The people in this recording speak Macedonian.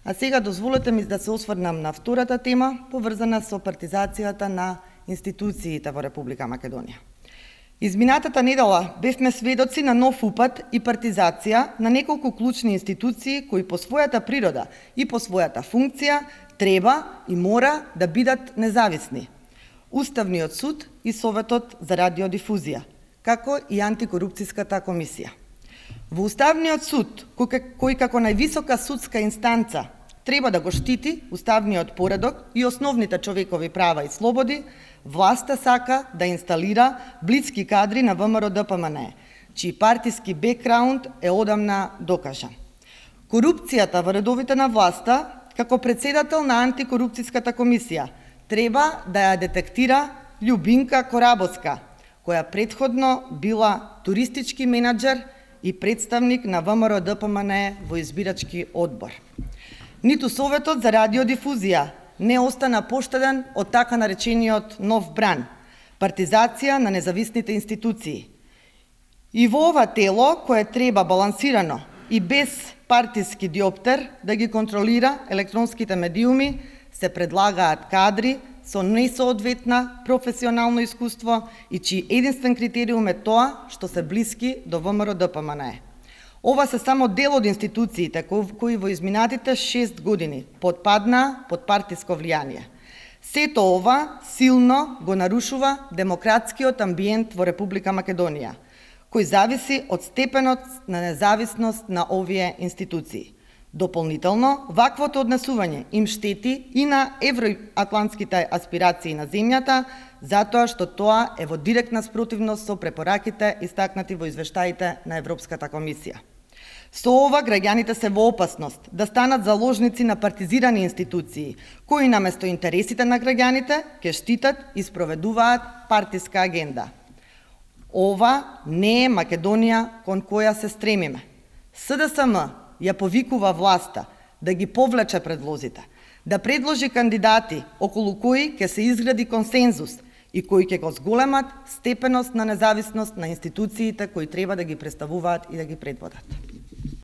А сега дозволете ми да се осврнам на втората тема, поврзана со партизацијата на институциите во Република Македонија. Изминатата недела бевме сведоци на нов упат и партизација на неколку клучни институции кои по својата природа и по својата функција треба и мора да бидат независни. Уставниот суд и Советот за радиодифузија, како и Антикорупцијската комисија. Во Уставниот суд, кој како највисока судска инстанца треба да го штити уставниот поредок и основните човекови права и слободи, власта сака да инсталира блицки кадри на ВМРО-ДПМНЕ, чиј партиски бекграунд е одамна докажан. Корупцијата во редовите на власта, како председател на Антикорупцијската комисија, треба да ја детектира Љубинка Корабоска, која претходно била туристички менаџер и представник на ВМРО-ДПМНЕ во избирачки одбор. Ниту Советот за радиодифузија не остана поштеден од така наречениот нов бран, партизација на независните институции. И во ова тело, кое треба балансирано и без партиски диоптер да ги контролира електронските медиуми, се предлагаат кадри со несоодветна професионално искуство и чиј единствен критериум е тоа што се блиски до ВМРО-ДПМНЕ. Ова се само дел од институциите кои во изминатите 6 години потпадна под партиско влијание. Сето ова силно го нарушува демократскиот амбиент во Република Македонија, кој зависи од степенот на независност на овие институции. Дополнително, ваквото однесување им штети и на евроатлантските аспирации на земјата, затоа што тоа е во директна спротивност со препораките истакнати во извештаите на Европската комисија. Со ова граѓаните се во опасност да станат заложници на партизирани институции, кои наместо интересите на граѓаните ќе штитат и спроведуваат партиска агенда. Ова не е Македонија кон која се стремиме. СДСМ ја повикува власта да ги повлече предлозите, да предложи кандидати околу кои ќе се изгради консензус и кои ќе го зголемат степеност на независност на институциите кои треба да ги представуваат и да ги предводат.